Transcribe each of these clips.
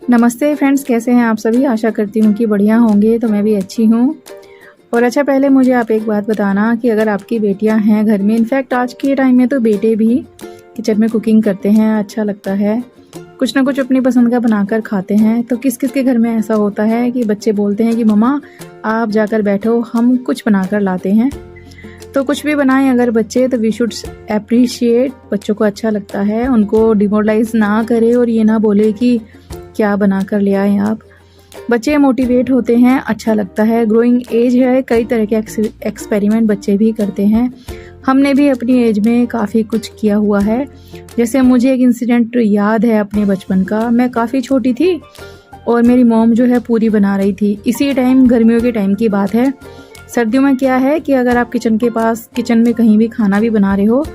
नमस्ते फ्रेंड्स, कैसे हैं आप सभी। आशा करती हूँ कि बढ़िया होंगे। तो मैं भी अच्छी हूँ। और अच्छा, पहले मुझे आप एक बात बताना कि अगर आपकी बेटियाँ हैं घर में, इनफैक्ट आज के टाइम में तो बेटे भी किचन में कुकिंग करते हैं, अच्छा लगता है, कुछ ना कुछ अपनी पसंद का बनाकर खाते हैं। तो किस किस के घर में ऐसा होता है कि बच्चे बोलते हैं कि मम्मा आप जाकर बैठो, हम कुछ बनाकर लाते हैं। तो कुछ भी बनाएं अगर बच्चे, तो वी शुड अप्रिशिएट। बच्चों को अच्छा लगता है, उनको डिमोरलाइज ना करे और ये ना बोले कि क्या बना कर ले आए आप। बच्चे मोटिवेट होते हैं, अच्छा लगता है। ग्रोइंग एज है, कई तरह के एक्सपेरिमेंट बच्चे भी करते हैं। हमने भी अपनी एज में काफ़ी कुछ किया हुआ है। जैसे मुझे एक इंसिडेंट याद है अपने बचपन का। मैं काफ़ी छोटी थी और मेरी मॉम जो है पूरी बना रही थी। इसी टाइम, गर्मियों के टाइम की बात है। सर्दियों में क्या है कि अगर आप किचन में कहीं भी खाना भी बना रहे हो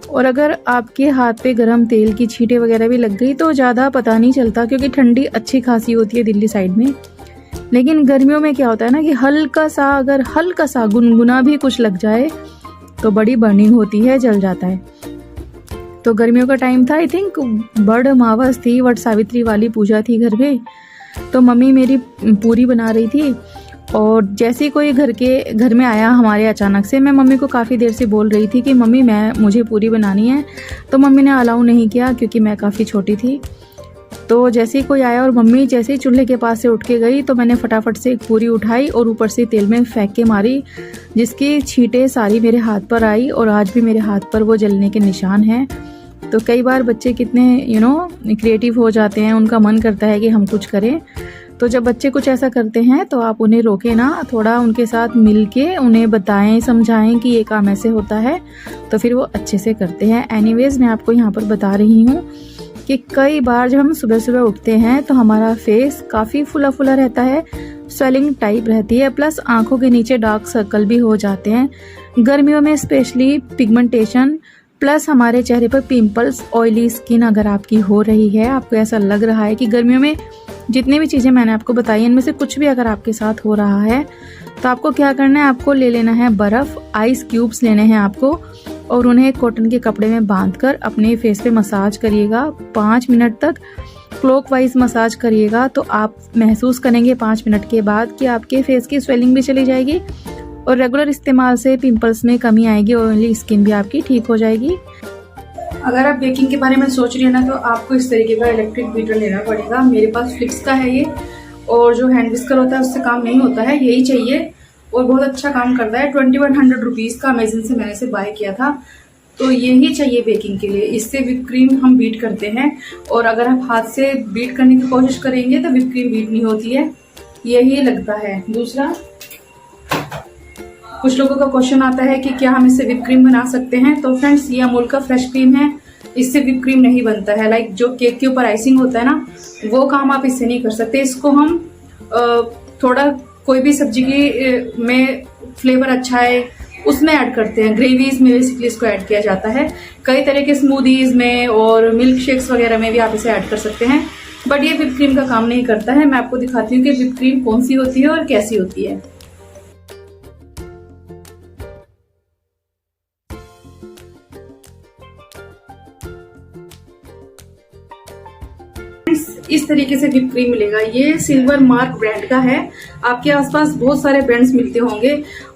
और अगर आपके हाथ पे गरम तेल की छींटे वगैरह भी लग गई तो ज़्यादा पता नहीं चलता, क्योंकि ठंडी अच्छी खासी होती है दिल्ली साइड में। लेकिन गर्मियों में क्या होता है ना कि हल्का सा गुनगुना भी कुछ लग जाए तो बड़ी बर्निंग होती है, जल जाता है। तो गर्मियों का टाइम था, आई थिंक बड़ अमावस थी, वट सावित्री वाली पूजा थी घर में। तो मम्मी मेरी पूरी बना रही थी और जैसे ही कोई घर में आया हमारे अचानक से, मैं मम्मी को काफ़ी देर से बोल रही थी कि मम्मी मुझे पूरी बनानी है। तो मम्मी ने अलाउ नहीं किया क्योंकि मैं काफ़ी छोटी थी। तो जैसे ही कोई आया और मम्मी जैसे ही चूल्हे के पास से उठ के गई तो मैंने फटाफट से एक पूरी उठाई और ऊपर से तेल में फेंक के मारी, जिसकी छींटे सारी मेरे हाथ पर आई और आज भी मेरे हाथ पर वो जलने के निशान हैं। तो कई बार बच्चे कितने क्रिएटिव हो जाते हैं, उनका मन करता है कि हम कुछ करें। तो जब बच्चे कुछ ऐसा करते हैं तो आप उन्हें रोके ना, थोड़ा उनके साथ मिलके उन्हें बताएं, समझाएं कि ये काम ऐसे होता है, तो फिर वो अच्छे से करते हैं। एनीवेज, मैं आपको यहाँ पर बता रही हूँ कि कई बार जब हम सुबह सुबह उठते हैं तो हमारा फेस काफ़ी फुला फुला रहता है, स्वेलिंग टाइप रहती है, प्लस आंखों के नीचे डार्क सर्कल भी हो जाते हैं। गर्मियों में स्पेशली पिगमेंटेशन, प्लस हमारे चेहरे पर पिंपल्स, ऑयली स्किन अगर आपकी हो रही है, आपको ऐसा लग रहा है कि गर्मियों में जितनी भी चीज़ें मैंने आपको बताई इनमें से कुछ भी अगर आपके साथ हो रहा है, तो आपको क्या करना है, आपको ले लेना है बर्फ़, आइस क्यूब्स लेने हैं आपको और उन्हें कॉटन के कपड़े में बांधकर अपने फेस पे मसाज करिएगा 5 मिनट तक। क्लॉकवाइज मसाज करिएगा तो आप महसूस करेंगे 5 मिनट के बाद कि आपके फेस की स्वेलिंग भी चली जाएगी और रेगुलर इस्तेमाल से पिंपल्स में कमी आएगी, ऑयली स्किन भी आपकी ठीक हो जाएगी। अगर आप बेकिंग के बारे में सोच रही है ना, तो आपको इस तरीके का इलेक्ट्रिक बीटर लेना पड़ेगा। मेरे पास फिलिप्स का है ये, और जो हैंड विस्कर होता है उससे काम नहीं होता है, यही चाहिए और बहुत अच्छा काम करता है। 2100 रुपीज़ का अमेजन से मैंने इसे बाय किया था। तो यही चाहिए बेकिंग के लिए। इससे व्हिप क्रीम हम बीट करते हैं और अगर आप हाथ से बीट करने की कोशिश करेंगे तो व्हिप क्रीम बीट नहीं होती है, यही लगता है। दूसरा, कुछ लोगों का क्वेश्चन आता है कि क्या हम इससे व्हिप क्रीम बना सकते हैं। तो फ्रेंड्स, ये अमूल का फ्रेश क्रीम है, इससे व्हिप क्रीम नहीं बनता है। लाइक जो केक के ऊपर आइसिंग होता है ना, वो काम आप इससे नहीं कर सकते। इसको हम थोड़ा कोई भी सब्जी की में फ्लेवर अच्छा है उसमें ऐड करते हैं। ग्रेवीज में बेसिकली इसको ऐड किया जाता है। कई तरह के स्मूदीज में और मिल्क शेक्स वगैरह में भी आप इसे ऐड कर सकते हैं, बट ये व्हिप क्रीम का काम नहीं करता है। मैं आपको दिखाती हूँ कि व्हिप क्रीम कौन सी होती है और कैसी होती है। इस तरीके से व्हिप क्रीम मिलेगा। ये सिल्वर मार्क ब्रांड का है। आपके आसपास बहुत सारे ब्रांड्स मिलते होंगे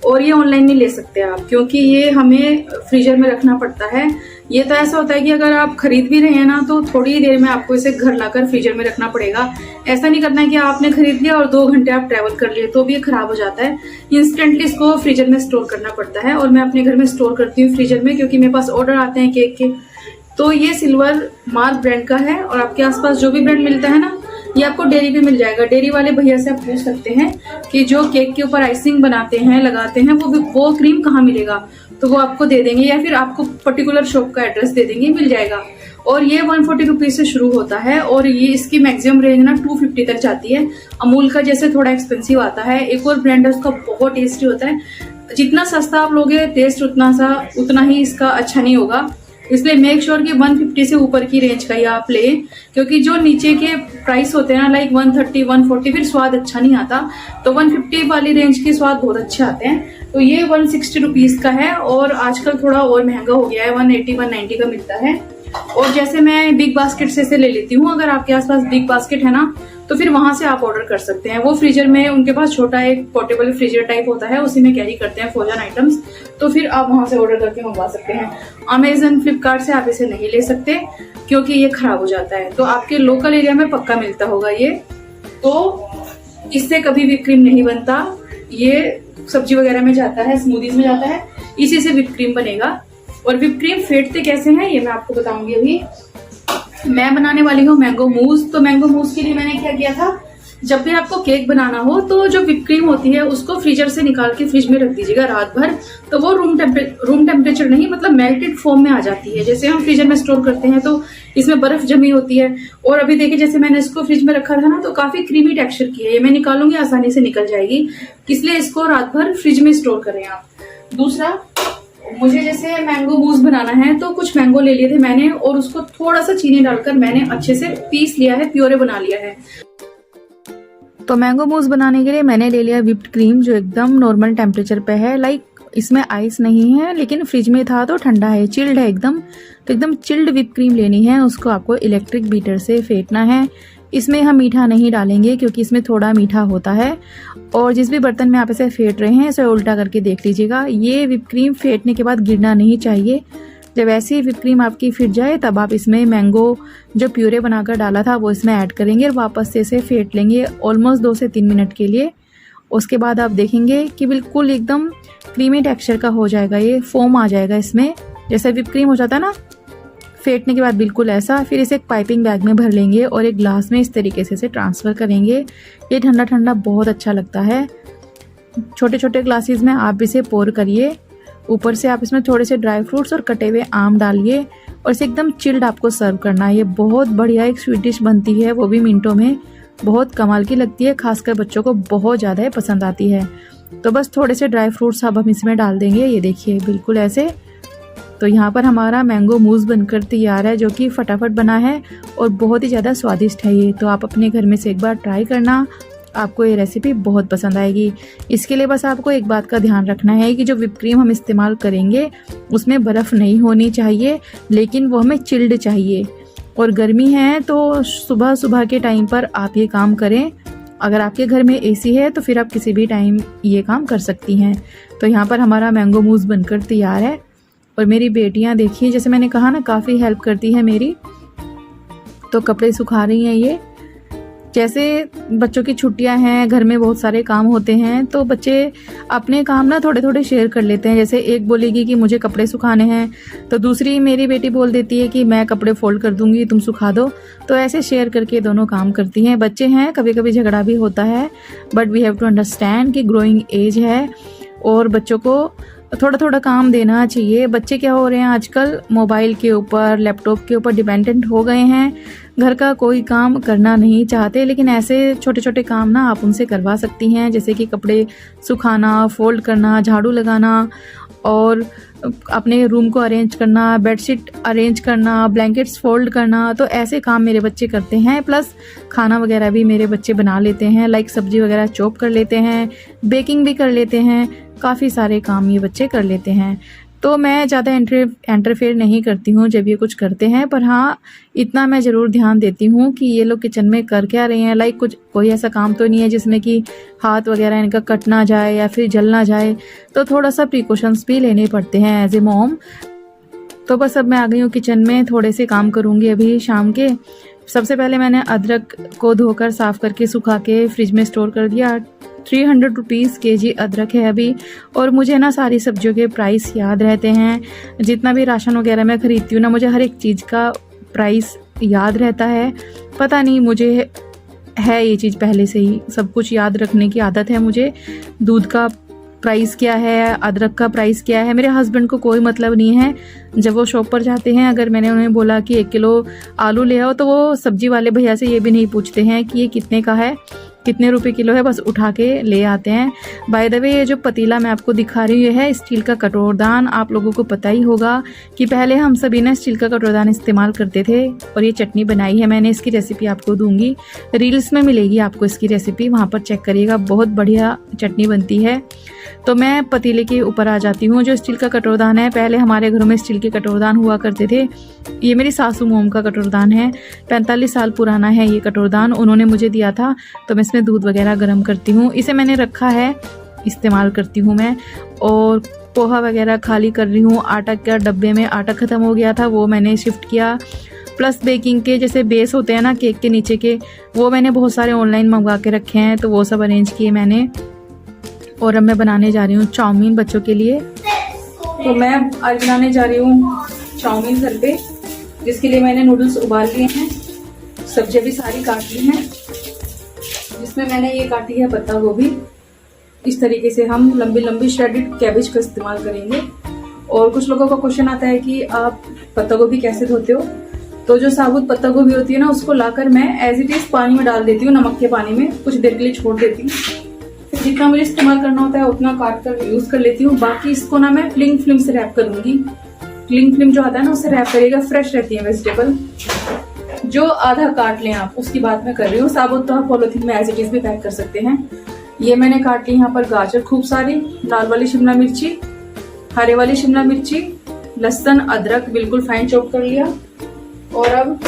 और ये ऑनलाइन नहीं ले सकते आप, क्योंकि ये हमें फ्रीजर में रखना पड़ता है। ये तो ऐसा होता है कि अगर आप खरीद भी रहे हैं ना, तो थोड़ी देर में आपको इसे घर लाकर फ्रीजर में रखना पड़ेगा। ऐसा नहीं करना है कि आपने खरीद लिया और 2 घंटे आप ट्रैवल कर लिए तो भी ये खराब हो जाता है। इंस्टेंटली इसको फ्रीजर में स्टोर करना पड़ता है और मैं अपने घर में स्टोर करती हूँ फ्रीजर में, क्योंकि मेरे पास ऑर्डर आते हैं केक के। तो ये सिल्वर मार्क ब्रांड का है और आपके आसपास जो भी ब्रांड मिलता है ना, ये आपको डेयरी पे मिल जाएगा। डेयरी वाले भैया से आप पूछ सकते हैं कि जो केक के ऊपर आइसिंग बनाते हैं, लगाते हैं, वो क्रीम कहाँ मिलेगा, तो वो आपको दे देंगे, या फिर आपको पर्टिकुलर शॉप का एड्रेस दे देंगे, मिल जाएगा। और ये 140 रुपीज से शुरू होता है और ये इसकी मैक्सिमम रेंज ना 250 तक जाती है। अमूल का जैसे थोड़ा एक्सपेंसिव आता है। एक और ब्रांड है, उसका बहुत टेस्टी होता है। जितना सस्ता आप लोगे टेस्ट उतना ही इसका अच्छा नहीं होगा, इसलिए मेक श्योर कि 150 से ऊपर की रेंज का ही आप ले, क्योंकि जो नीचे के प्राइस होते हैं ना, लाइक 130, 140, फिर स्वाद अच्छा नहीं आता। तो 150 वाली रेंज के स्वाद बहुत अच्छे आते हैं। तो ये 160 रुपीज का है और आजकल थोड़ा और महंगा हो गया है, 180, 190 का मिलता है। और जैसे मैं बिग बास्केट से ले लेती हूँ, अगर आपके आसपास बिग बास्केट है ना तो फिर वहां से आप ऑर्डर कर सकते हैं। वो फ्रीजर में उनके पास छोटा एक पोर्टेबल फ्रीजर टाइप होता है, उसी में कैरी करते हैं फ्रोजन आइटम्स, तो फिर आप वहां से ऑर्डर करके मंगवा सकते हैं। अमेजन फ्लिपकार्ट से आप इसे नहीं ले सकते क्योंकि ये खराब हो जाता है। तो आपके लोकल एरिया में पक्का मिलता होगा ये, तो इससे कभी भी क्रीम नहीं बनता। ये सब्जी वगैरह में जाता है, स्मूदीज में जाता है, इसी से व्हिप क्रीम बनेगा। और व्हिप क्रीम फेंटते कैसे हैं ये मैं आपको बताऊंगी। अभी मैं बनाने वाली हूँ मैंगो मूस। तो मैंगो मूस के लिए मैंने क्या किया था, जब भी आपको केक बनाना हो तो जो व्हिप क्रीम होती है उसको फ्रीजर से निकाल के फ्रिज में रख दीजिएगा रात भर, तो वो रूम टेम्परेचर नहीं मतलब मेल्टेड फॉर्म में आ जाती है। जैसे हम फ्रीजर में स्टोर करते हैं तो इसमें बर्फ जमी होती है। और अभी देखिए जैसे मैंने इसको फ्रिज में रखा था ना तो काफी क्रीमी टेक्सचर की है, ये मैं निकालूंगी आसानी से निकल जाएगी, इसलिए इसको रात भर फ्रिज में स्टोर करें आप। दूसरा, मुझे जैसे मैंगो मूस बनाना है तो कुछ मैंगो ले लिए थे मैंने और उसको थोड़ा सा चीनी डालकर मैंने अच्छे से पीस लिया है, प्योरे बना लिया है। तो मैंगो मूस बनाने के लिए मैंने ले लिया व्हिप्ड क्रीम जो एकदम नॉर्मल टेम्परेचर पे है, लाइक इसमें आइस नहीं है लेकिन फ्रिज में था तो ठंडा है, चिल्ड है एकदम। तो एकदम चिल्ड व्हिप क्रीम लेनी है, उसको आपको इलेक्ट्रिक बीटर से फेंटना है। इसमें हम मीठा नहीं डालेंगे क्योंकि इसमें थोड़ा मीठा होता है। और जिस भी बर्तन में आप इसे फेंट रहे हैं इसे उल्टा करके देख लीजिएगा। ये व्हिप क्रीम फेंटने के बाद गिरना नहीं चाहिए। जब ऐसी व्हिप क्रीम आपकी फिट जाए तब आप इसमें मैंगो जो प्यूरे बनाकर डाला था वो इसमें ऐड करेंगे और वापस से इसे फेंट लेंगे ऑलमोस्ट 2 से 3 मिनट के लिए। उसके बाद आप देखेंगे कि बिल्कुल एकदम क्रीमी टेक्सचर का हो जाएगा, ये फोम आ जाएगा इसमें, जैसे व्हिप क्रीम हो जाता है ना फेंटने के बाद बिल्कुल ऐसा। फिर इसे एक पाइपिंग बैग में भर लेंगे और एक ग्लास में इस तरीके से इसे ट्रांसफ़र करेंगे। ये ठंडा ठंडा बहुत अच्छा लगता है। छोटे छोटे ग्लासेस में आप इसे पोर करिए, ऊपर से आप इसमें थोड़े से ड्राई फ्रूट्स और कटे हुए आम डालिए और इसे एकदम चिल्ड आपको सर्व करना है। ये बहुत बढ़िया एक स्वीट डिश बनती है, वो भी मिनटों में, बहुत कमाल की लगती है, खासकर बच्चों को बहुत ज़्यादा पसंद आती है। तो बस थोड़े से ड्राई फ्रूट्स अब हम इसमें डाल देंगे, ये देखिए बिल्कुल ऐसे। तो यहाँ पर हमारा मैंगो मूस बनकर तैयार है जो कि फटाफट बना है और बहुत ही ज़्यादा स्वादिष्ट है ये। तो आप अपने घर में से एक बार ट्राई करना, आपको ये रेसिपी बहुत पसंद आएगी। इसके लिए बस आपको एक बात का ध्यान रखना है कि जो व्हिप क्रीम हम इस्तेमाल करेंगे उसमें बर्फ़ नहीं होनी चाहिए, लेकिन वो हमें चिल्ड चाहिए। और गर्मी है तो सुबह सुबह के टाइम पर आप ये काम करें। अगर आपके घर में एसी है तो फिर आप किसी भी टाइम ये काम कर सकती हैं। तो यहाँ पर हमारा मैंगो मूस बनकर तैयार है। और मेरी बेटियाँ देखिए, जैसे मैंने कहा ना काफ़ी हेल्प करती है मेरी, तो कपड़े सुखा रही हैं ये। जैसे बच्चों की छुट्टियां हैं, घर में बहुत सारे काम होते हैं, तो बच्चे अपने काम ना थोड़े थोड़े शेयर कर लेते हैं। जैसे एक बोलेगी कि मुझे कपड़े सुखाने हैं तो दूसरी मेरी बेटी बोल देती है कि मैं कपड़े फोल्ड कर दूंगी, तुम सुखा दो। तो ऐसे शेयर करके दोनों काम करती हैं। बच्चे हैं, कभी कभी झगड़ा भी होता है, but we have to understand कि ग्रोइंग एज है और बच्चों को थोड़ा थोड़ा काम देना चाहिए। बच्चे क्या हो रहे हैं आजकल, मोबाइल के ऊपर, लैपटॉप के ऊपर डिपेंडेंट हो गए हैं, घर का कोई काम करना नहीं चाहते। लेकिन ऐसे छोटे छोटे काम ना आप उनसे करवा सकती हैं, जैसे कि कपड़े सुखाना, फोल्ड करना, झाड़ू लगाना और अपने रूम को अरेंज करना, बेडशीट अरेंज करना, ब्लैंकेट्स फोल्ड करना। तो ऐसे काम मेरे बच्चे करते हैं। प्लस खाना वगैरह भी मेरे बच्चे बना लेते हैं, लाइक सब्जी वगैरह चॉप कर लेते हैं, बेकिंग भी कर लेते हैं, काफ़ी सारे काम ये बच्चे कर लेते हैं। तो मैं ज़्यादा इंटरफेयर नहीं करती हूँ जब ये कुछ करते हैं, पर हाँ इतना मैं ज़रूर ध्यान देती हूँ कि ये लोग किचन में कर क्या रहे हैं। लाइक कुछ कोई ऐसा काम तो नहीं है जिसमें कि हाथ वगैरह इनका कट ना जाए या फिर जल ना जाए, तो थोड़ा सा प्रिकॉशंस भी लेने पड़ते हैं एज ए मॉम। तो बस अब मैं आ गई हूँ किचन में, थोड़े से काम करूँगी अभी शाम के। सबसे पहले मैंने अदरक को धोकर साफ़ करके सुखा के फ्रिज में स्टोर कर दिया। 300 रुपीज़ kg अदरक है अभी। और मुझे ना सारी सब्जियों के प्राइस याद रहते हैं, जितना भी राशन वगैरह मैं खरीदती हूँ ना मुझे हर एक चीज़ का प्राइस याद रहता है। पता नहीं मुझे है ये चीज़ पहले से ही, सब कुछ याद रखने की आदत है मुझे। दूध का प्राइस क्या है, अदरक का प्राइस क्या है। मेरे हस्बैंड को कोई मतलब नहीं है, जब वो शॉप पर जाते हैं अगर मैंने उन्हें बोला कि 1 किलो आलू ले आओ तो वो सब्जी वाले भैया से ये भी नहीं पूछते हैं कि ये कितने का है, कितने रुपए किलो है, बस उठा के ले आते हैं। बाय द वे ये जो पतीला मैं आपको दिखा रही हूँ ये है स्टील का कटोरदान। आप लोगों को पता ही होगा कि पहले हम सभी ना स्टील का कटोरदान इस्तेमाल करते थे। और ये चटनी बनाई है मैंने, इसकी रेसिपी आपको दूंगी, रील्स में मिलेगी आपको इसकी रेसिपी, वहाँ पर चेक करिएगा, बहुत बढ़िया चटनी बनती है। तो मैं पतीले के ऊपर आ जाती हूँ। जो स्टील का कटोरदान है, पहले हमारे घरों में स्टील के कटोरदान हुआ करते थे। ये मेरी सासू मोम का कटोरदान है, 45 साल पुराना है ये कटोरदान, उन्होंने मुझे दिया था। तो मैं इसमें दूध वगैरह गर्म करती हूँ, इसे मैंने रखा है, इस्तेमाल करती हूँ मैं। और पोहा वगैरह खाली कर रही हूँ। आटा का डब्बे में आटा ख़त्म हो गया था, वो मैंने शिफ्ट किया। प्लस बेकिंग के जैसे बेस होते हैं ना केक के नीचे के, वो मैंने बहुत सारे ऑनलाइन मंगवा के रखे हैं, तो वो सब अरेंज किए मैंने। और अब मैं बनाने जा रही हूँ चाउमीन बच्चों के लिए। तो मैं आज बनाने जा रही हूँ चाउमीन घर पे, जिसके लिए मैंने नूडल्स उबाल लिए हैं, सब्जियाँ भी सारी काट ली हैं। जिसमें मैंने ये काटी है पत्ता गोभी, इस तरीके से हम लंबी लंबी श्रेडेड कैबेज का इस्तेमाल करेंगे। और कुछ लोगों का क्वेश्चन आता है कि आप पत्ता गोभी कैसे धोते हो। तो जो साबुत पत्ता गोभी होती है ना, उसको लाकर मैं एज इट इज पानी में डाल देती हूँ, नमक के पानी में कुछ देर के लिए छोड़ देती हूँ। फिर जितना मुझे इस्तेमाल करना होता है उतना काट कर यूज कर लेती हूँ। बाकी इसको ना मैं क्लिंग फिल्म से रैप करूंगी। क्लिंग फिल्म जो आता है ना, उससे रैप करेगा, फ्रेश रहती है वेजिटेबल। जो आधा काट लें आप, उसकी बात मैं कर रही हूँ। साबुत तो आप पॉलिथीन में एज इट इज भी पैक कर सकते हैं। ये मैंने काट ली यहाँ पर गाजर खूब सारी, लाल वाली शिमला मिर्ची, हरे वाली शिमला मिर्ची, लहसुन अदरक बिल्कुल फाइन चॉप कर लिया। और अब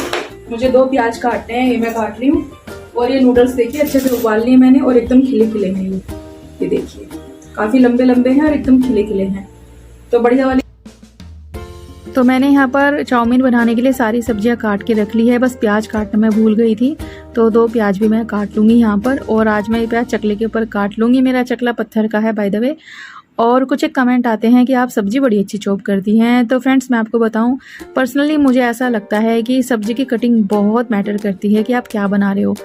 मुझे 2 प्याज काटने हैं, ये मैं काट ली हूँ। और ये नूडल्स देखिए अच्छे से उबाल लिए मैंने, और एकदम खिले खिले हैं ये देखिए, काफी लंबे लंबे हैं और एकदम खिले खिले हैं, तो बढ़िया वाली। तो मैंने यहाँ पर चाउमीन बनाने के लिए सारी सब्जियां काट के रख ली है, बस प्याज काटना मैं भूल गई थी, तो 2 प्याज भी मैं काट लूँगी यहाँ पर। और आज मैं ये प्याज चकले के ऊपर काट लूँगी, मेरा चकला पत्थर का है बाय द वे। और कुछ एक कमेंट आते हैं कि आप सब्जी बड़ी अच्छी चॉप करती हैं। तो फ्रेंड्स मैं आपको बताऊं, पर्सनली मुझे ऐसा लगता है कि सब्जी की कटिंग बहुत मैटर करती है कि आप क्या बना रहे हो।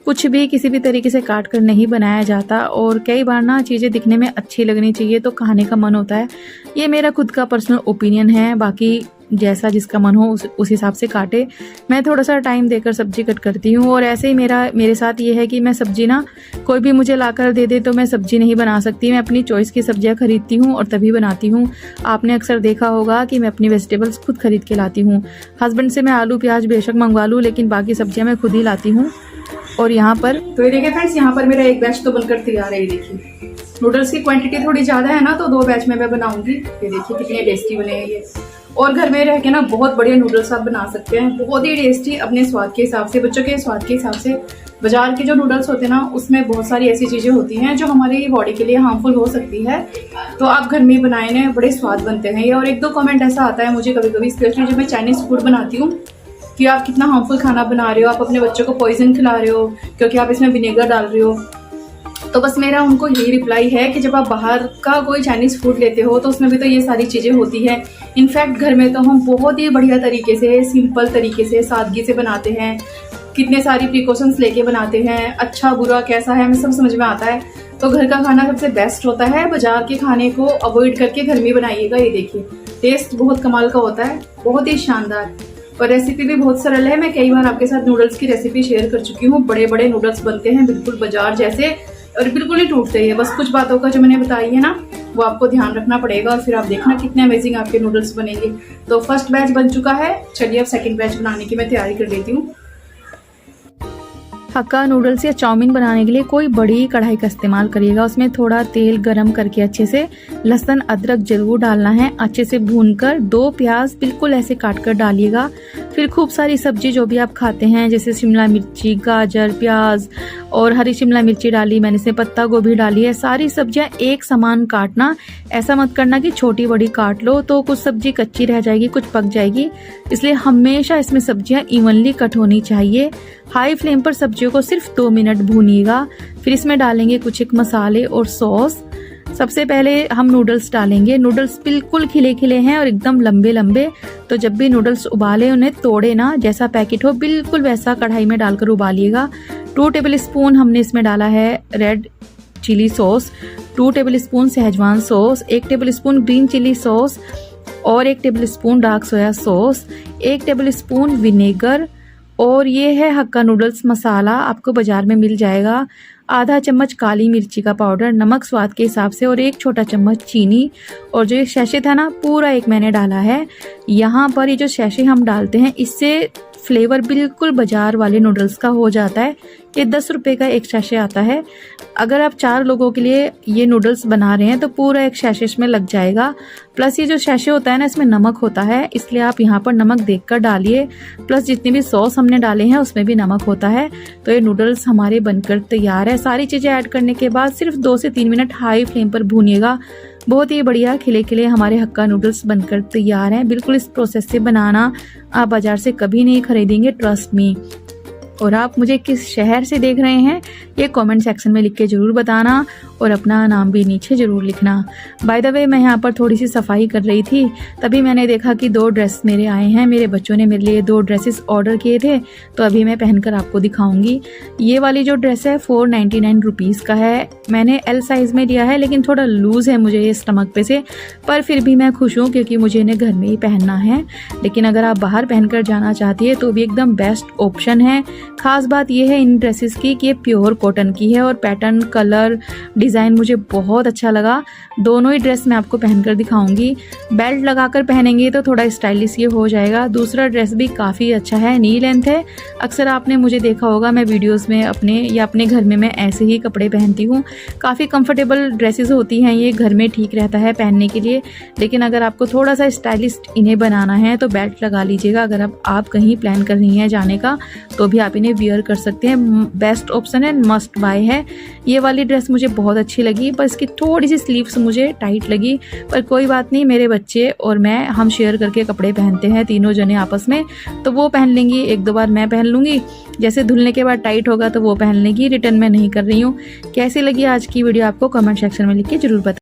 कुछ भी किसी भी तरीके से काट कर नहीं बनाया जाता, और कई बार ना चीज़ें दिखने में अच्छी लगनी चाहिए तो खाने का मन होता है। ये मेरा खुद का पर्सनल ओपिनियन है, बाकी जैसा जिसका मन हो उस हिसाब से काटे। मैं थोड़ा सा टाइम देकर सब्जी कट करती हूँ। और ऐसे ही मेरे साथ ये है कि मैं सब्जी ना कोई भी मुझे लाकर दे दे तो मैं सब्जी नहीं बना सकती। मैं अपनी चॉइस की सब्जियाँ खरीदती हूँ और तभी बनाती हूँ। आपने अक्सर देखा होगा कि मैं अपनी वेजिटेबल्स खुद खरीद के लाती हूँ। हस्बैंड से मैं आलू प्याज बेशक मंगवा लूँ, लेकिन बाकी सब्जियाँ मैं खुद ही लाती हूँ। और यहाँ पर तो ये देखिए फ्रेंड्स, यहाँ पर मेरा एक बैच तो बनकर तैयार है। ये देखिए नूडल्स की क्वांटिटी थोड़ी ज्यादा है ना, तो 2 बैच में मैं बनाऊंगी। ये देखिए कितने टेस्टी बने हैं ये। और घर में रह के ना बहुत बढ़िया नूडल्स आप बना सकते हैं, बहुत ही टेस्टी, अपने स्वाद के हिसाब से, बच्चों के स्वाद के हिसाब से। बाजार के जो नूडल्स होते हैं ना, उसमें बहुत सारी ऐसी चीजें होती हैं जो हमारी बॉडी के लिए हार्मफुल हो सकती है। तो आप घर में बनाए ना, बड़े स्वाद बनते हैं ये। और 1-2 कमेंट ऐसा आता है मुझे कभी कभी, स्पेशली जब मैं चाइनीज फूड बनाती हूँ, कि आप कितना हार्मफुल खाना बना रहे हो, आप अपने बच्चों को पॉइजन खिला रहे हो क्योंकि आप इसमें विनेगर डाल रहे हो। तो बस मेरा उनको यही रिप्लाई है कि जब आप बाहर का कोई चाइनीज फूड लेते हो तो उसमें भी तो ये सारी चीज़ें होती हैं। इनफैक्ट घर में तो हम बहुत ही बढ़िया तरीके से, सिंपल तरीके से, सादगी से बनाते हैं, कितने सारी प्रिकॉशंस लेके बनाते हैं। अच्छा बुरा कैसा है हमें सब समझ में आता है। तो घर का खाना सबसे बेस्ट होता है। बाजार के खाने को अवॉइड करके घर में बनाइएगा। ये देखिए टेस्ट बहुत कमाल का होता है, बहुत ही शानदार। और रेसिपी भी बहुत सरल है। मैं कई बार आपके साथ नूडल्स की रेसिपी शेयर कर चुकी हूँ। बड़े बड़े नूडल्स बनते हैं बिल्कुल बाजार जैसे, और बिल्कुल ही टूटते हैं। बस कुछ बातों का जो मैंने बताई है ना, वो आपको ध्यान रखना पड़ेगा, और फिर आप देखना कितने अमेजिंग आपके नूडल्स बनेंगे। तो फर्स्ट बैच बन चुका है, चलिए अब सेकंड बैच बनाने की मैं तैयारी कर लेती हूँ। हक्का नूडल्स या चाउमीन बनाने के लिए कोई बड़ी कढ़ाई का इस्तेमाल करिएगा। उसमें थोड़ा तेल गरम करके अच्छे से लहसुन अदरक जरूर डालना है। अच्छे से भूनकर 2 प्याज बिल्कुल ऐसे काट कर डालिएगा। फिर खूब सारी सब्जी जो भी आप खाते हैं, जैसे शिमला मिर्ची, गाजर, प्याज और हरी शिमला मिर्ची डाली मैंने, इसमें पत्ता गोभी डाली है। सारी सब्जियां एक समान काटना, ऐसा मत करना कि छोटी बड़ी काट लो तो कुछ सब्जी कच्ची रह जाएगी, कुछ पक जाएगी। इसलिए हमेशा इसमें सब्जियां इवनली कट होनी चाहिए। हाई फ्लेम पर सब्जियों को सिर्फ 2 मिनट भूनिएगा। फिर इसमें डालेंगे कुछ एक मसाले और सॉस। सबसे पहले हम नूडल्स डालेंगे। नूडल्स बिल्कुल खिले खिले हैं और एकदम लंबे लंबे। तो जब भी नूडल्स उबाले उन्हें तोड़े ना, जैसा पैकेट हो बिल्कुल वैसा कढ़ाई में डालकर उबालिएगा। 2 टेबल स्पून हमने इसमें डाला है red chilli sauce, 2 tablespoon schezwan sauce, 1 tablespoon green chilli sauce और 1 tablespoon dark soya sauce, 1 tablespoon vinegar और ये है हक्का नूडल्स मसाला, आपको बाज़ार में मिल जाएगा। आधा चम्मच काली मिर्ची का पाउडर, नमक स्वाद के हिसाब से और 1 छोटा चम्मच चीनी। और जो ये सैशे था ना, पूरा एक मैंने डाला है। यहाँ पर ये जो सैशे हम डालते हैं, इससे फ्लेवर बिल्कुल बाज़ार वाले नूडल्स का हो जाता है। ये 10 रुपये का एक सैशे आता है। अगर आप 4 लोगों के लिए ये नूडल्स बना रहे हैं तो पूरा एक सैशे इसमें लग जाएगा। प्लस ये जो सैशे होता है ना, इसमें नमक होता है, इसलिए आप यहाँ पर नमक देखकर डालिए। प्लस जितने भी सॉस हमने डाले हैं उसमें भी नमक होता है। तो ये नूडल्स हमारे बनकर तैयार है। सारी चीज़ें ऐड करने के बाद सिर्फ 2 से 3 मिनट हाई फ्लेम पर भूनिएगा। बहुत ही बढ़िया खिले खिले हमारे हक्का नूडल्स बनकर तैयार हैं। बिल्कुल इस प्रोसेस से बनाना, आप बाज़ार से कभी नहीं खरीदेंगे, ट्रस्ट मी। और आप मुझे किस शहर से देख रहे हैं ये कमेंट सेक्शन में लिख के ज़रूर बताना और अपना नाम भी नीचे ज़रूर लिखना। बाय द वे, मैं यहाँ पर थोड़ी सी सफाई कर रही थी, तभी मैंने देखा कि 2 ड्रेस मेरे आए हैं। मेरे बच्चों ने मेरे लिए 2 ड्रेसेस ऑर्डर किए थे, तो अभी मैं पहनकर आपको दिखाऊंगी। ये वाली जो ड्रेस है 499 रुपीज़ का है। मैंने एल साइज़ में लिया है, लेकिन थोड़ा लूज़ है मुझे ये स्टमक पे से, पर फिर भी मैं खुश हूँ क्योंकि मुझे इन्हें घर में ही पहनना है। लेकिन अगर आप बाहर पहनकर जाना चाहती है तो भी एकदम बेस्ट ऑप्शन है। खास बात यह है इन ड्रेसेस की कि ये प्योर कॉटन की है और पैटर्न, कलर, डिज़ाइन मुझे बहुत अच्छा लगा। दोनों ही ड्रेस मैं आपको पहनकर दिखाऊंगी। बेल्ट लगाकर पहनेंगे तो थोड़ा स्टाइलिश ये हो जाएगा। दूसरा ड्रेस भी काफ़ी अच्छा है, नी लेंथ है। अक्सर आपने मुझे देखा होगा, मैं वीडियोस में अपने घर में मैं ऐसे ही कपड़े पहनती हूँ। काफ़ी कंफर्टेबल ड्रेसेस होती हैं ये, घर में ठीक रहता है पहनने के लिए। लेकिन अगर आपको थोड़ा सा स्टाइलिश इन्हें बनाना है तो बेल्ट लगा लीजिएगा। अगर आप कहीं प्लान कर रही हैं जाने का तो भी आप इन्हें वियर कर सकते हैं। बेस्ट ऑप्शन है, मस्ट बाय है। ये वाली ड्रेस मुझे बहुत अच्छी लगी, पर इसकी थोड़ी सी स्लीव्स मुझे टाइट लगी, पर कोई बात नहीं। मेरे बच्चे और मैं, हम शेयर करके कपड़े पहनते हैं तीनों जने आपस में, तो वो पहन लेंगी, 1-2 बार मैं पहन लूँगी। जैसे धुलने के बाद टाइट होगा तो वो पहन लेंगी, रिटर्न मैं नहीं कर रही हूँ। कैसी लगी आज की वीडियो आपको कमेंट सेक्शन में लिख के जरूर बताएं।